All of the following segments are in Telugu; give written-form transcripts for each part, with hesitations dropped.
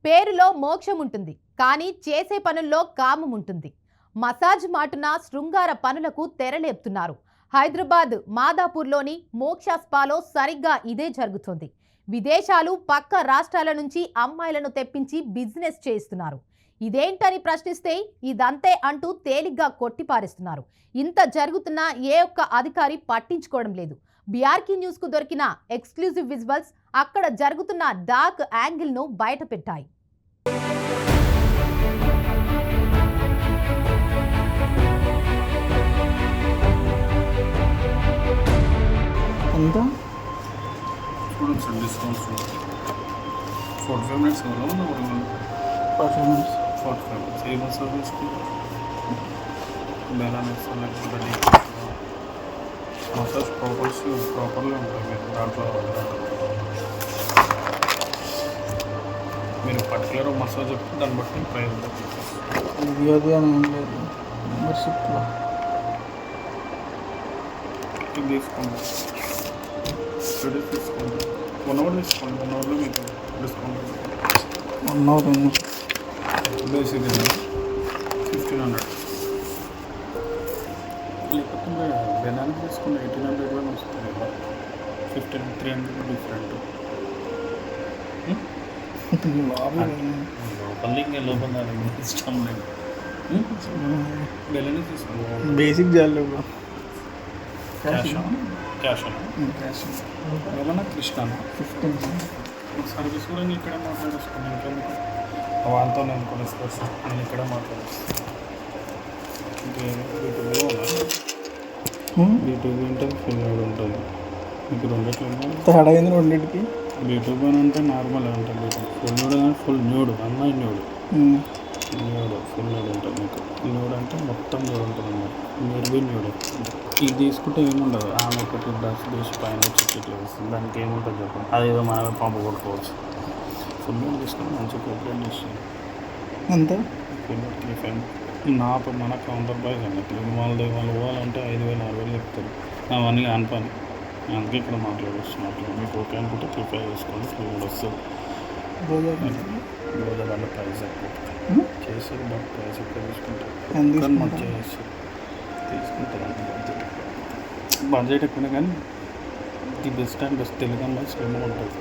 పేరులో మోక్షం ఉంటుంది, కానీ చేసే పనుల్లో కామం ఉంటుంది. మసాజ్ మాటున శృంగార పనులకు తెరలేపుతున్నారు. హైదరాబాద్ మాదాపూర్లోని మోక్ష స్పాలో సరిగ్గా ఇదే జరుగుతోంది. విదేశాలు, పక్క రాష్ట్రాల నుంచి అమ్మాయిలను తెప్పించి బిజినెస్ చేయిస్తున్నారు. ఇదేంటని ప్రశ్నిస్తే ఇదంతే అంటూ తేలిగ్గా కొట్టిపారేస్తున్నారు. ఇంత జరుగుతున్నా ఏ ఒక్క అధికారి పట్టించుకోవడం లేదు. బీఆర్కే న్యూస్ కు దొరికిన ఎక్స్క్లూజివ్ విజువల్స్ అక్కడ జరుగుతున్న డార్క్ యాంగిల్ ను బయట పెట్టాయి. మసాజ్ ప్రాపర్లీ ఉంటుంది. మీరు దాంట్లో మీరు పర్టికులర్ మసాజ్ చెప్తే దాన్ని బట్టి ప్రైస్ అది అని ఏం లేదు. మెంబర్షిప్లో ఇది తీసుకోండి, 3 days తీసుకోండి, 1 hour తీసుకోండి. 1 hourలో మీకు డిస్కౌంట్ 1 hour బేసిక్ 1500. లేకపోతే బెనానా తీసుకుని 1800 కూడా వస్తుంది కదా. 300 డిఫరెంట్. లోపల ఇంకా లోపల ఇష్టం లేదు. బెనానా తీసుకోండి. బేసిక్ జాలి క్యాష్ ఏమన్నా కృష్ణ 15 సర్వీస్ కూడా నేను ఇక్కడే మాట్లాడేసుకున్నాను. ఇంకెందుకు వాళ్ళతో నేను కొనేసుకోవచ్చు. నేను ఇక్కడే మాట్లాడేస్తాను. యూట్యూబ్ అంటే ఫుల్ న్యూడ్ ఉంటుంది. మీకు రెండిట్లో తేడా అయింది రెండింటికి. యూట్యూబ్ అని అంటే నార్మల్ ఉంటుంది. ఫుల్ న్యూడ్ అంటే ఫుల్ న్యూడ్, అమ్మాయి న్యూడ్, ఫుల్ న్యూడ్ ఉంటుంది. మీకు న్యూడ్ అంటే మొత్తం న్యూడ్ ఉంటుంది అన్నమాట. మీరు బి న్యూడ్. ఇది తీసుకుంటే ఏముండదు. ఆమె ఒకటి డ్రెస్ తీసి పైన ఇట్లా వస్తుంది. దానికి ఏముంటుంది చెప్పండి. అదేదో మనమే పంపు కొట్టుకోవచ్చు. ఫుల్ న్యూడ్ తీసుకొని మంచిగా కోఆపరేట్ చేస్తుంది. అంతే ఫుల్ న్యూడ్ 3 మన కౌంటర్ ప్రైస్ అండి. వాళ్ళు పోవాలంటే 5000 6000 చెప్తారు. అవన్నీ అనిపని. అందుకే ఇక్కడ మాట్లాడేస్తున్నాను. మీకు ఓకే అనుకుంటే 3-5 వేసుకోండి. ఫుల్ న్యూడ్ వస్తుంది. రోజు వాళ్ళ ప్రైస్ ఎక్కువ చేస్తారు. బట్ ప్రైస్ ఎక్కువ తీసుకుంటారు. మంచిగా చేస్తారు, తీసుకుంటారండి. బడ్జెట్ ఎక్కువ కానీ the best and best. Telugu అమ్మాయి స్లిమ్గా ఉంటుంది.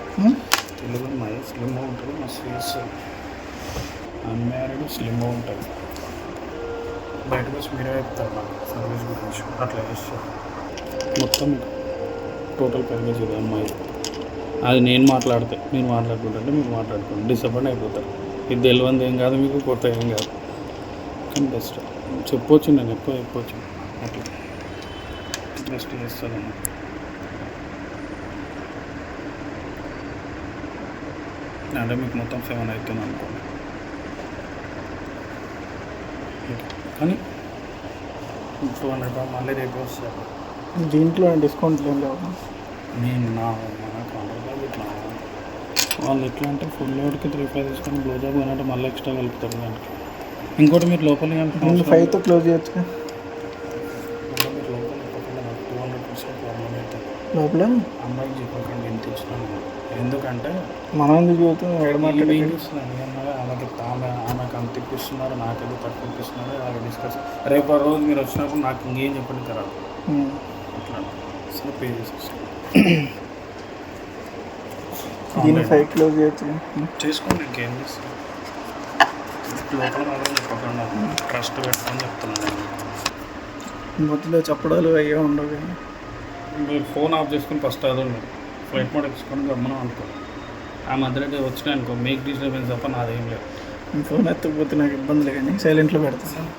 తెలుగు అమ్మాయి స్లిమ్గా ఉంటుంది. మస్తు చేస్తారు. అన్మ్యారీడ్ స్లిమ్గా ఉంటుంది. బయటకు వచ్చి మీరే చెప్తారు నాకు సర్వీస్ గురించి. అట్లా చేస్తారు. మొత్తం టోటల్ ప్యాకేజ్ ఇది అమ్మాయి. అది నేను మాట్లాడితే మీరు మాట్లాడుకుంటే మీరు మాట్లాడుకోండి. డిసప్పాయింట్ అయిపోతారు. ఇది తెలియంది ఏం కాదు, మీకు కొత్త ఏం కాదు. కానీ బెస్ట్ చెప్పొచ్చు. నేను ఎక్కువ చెప్పొచ్చు. అట్లా బెస్ట్ చేస్తాను. అంటే మీకు మొత్తం 7 అవుతుంది అనుకోండి. కానీ 200 మళ్ళీ రేపు వస్తారు. దీంట్లో డిస్కౌంట్ ఏం లేవు. నేను మన కాంట్రాక్ట్ ఇట్లా వాళ్ళు ఎట్లా అంటే ఫుల్ లోడ్కి 3-5 తీసుకొని బ్లౌజాబ్ అంటే మళ్ళీ ఎక్స్ట్రా కలుపుతారు దానికి. ఇంకోటి మీరు లోపలికి 5తో క్లోజ్ చేయొచ్చు. మీరు లోపల చెప్పకుండా 200% ప్రాబ్లం అవుతుంది. లోపల అమ్మాయికి చెప్పకండి ఎంత ఇచ్చినాను. ఎందుకంటే మనం ఎందుకు చూస్తాం. ఏం ఇస్తున్నాను ఆమెకు అంత ఇప్పిస్తున్నారు, నాకేదో తక్కువ ఇప్పిస్తున్నారు. అలాగే డిస్కస్ రేపు ఆ రోజు మీరు వచ్చినప్పుడు నాకు ఇంకేం చెప్పండి ఖరాబ్. అట్లా సరే పే చేసేస్తాను. దీన్ని 5 క్లోజ్ చేయొచ్చు. చేసుకోండి. ఇంకేం చేస్తాను. లోపల మాత్రం చెప్పకుండా ట్రస్ట్ పెట్టుకొని చెప్తున్నాను. మొత్తంలో చెప్పడాలు అయ్యే ఉండవు. కానీ మీరు ఫోన్ ఆఫ్ చేసుకుని ఫస్ట్ అదండి ఫ్లైట్ మోడ్ ఎక్కించుకొని గమ్మనం అనుకో. ఆ మధ్యలో వచ్చినాయి అనుకో మేక్ డిస్టర్బెన్స్ తప్ప నాదేం లేదు. ఫోన్ ఎత్తకపోతే నాకు ఇబ్బందులే కానీ సైలెంట్లో పెడతాను.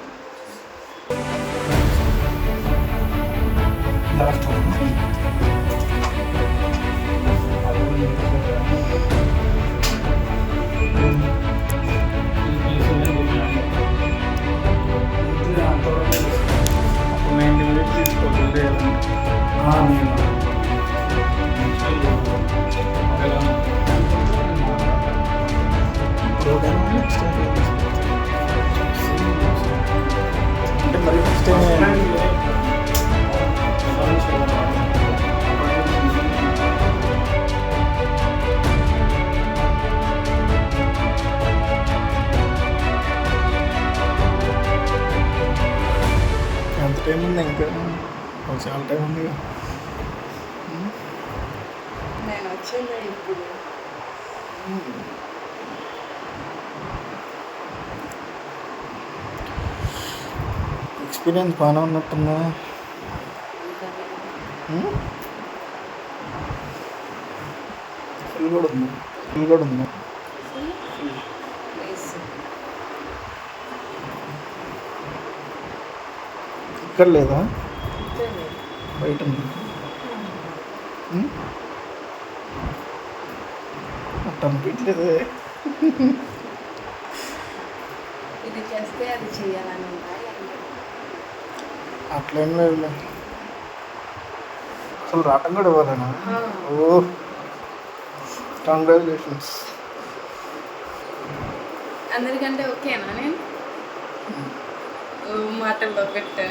అంటే మరి నెక్స్ట్ టైం ఉంది ఇంకా చాలా టైం ఉంది నేను వచ్చేలే ఇప్పుడు. ఎక్స్పీరియన్స్ బాగానే ఉన్నట్టుందా ఫుల్ కూడా ఉంది ఇక్కడ లేదా బయట ఉంది అట్ట అనిపించలేదే ఇది చేస్తే అది చేయాలని ఉంటాయి. అట్లేం లేదు అసలు రావటం కూడా ఇవ్వాలనా ఓ కంగ్రాచులేషన్స్ అందరికంటే ఓకేనా నేను మాటల్లో పెట్టా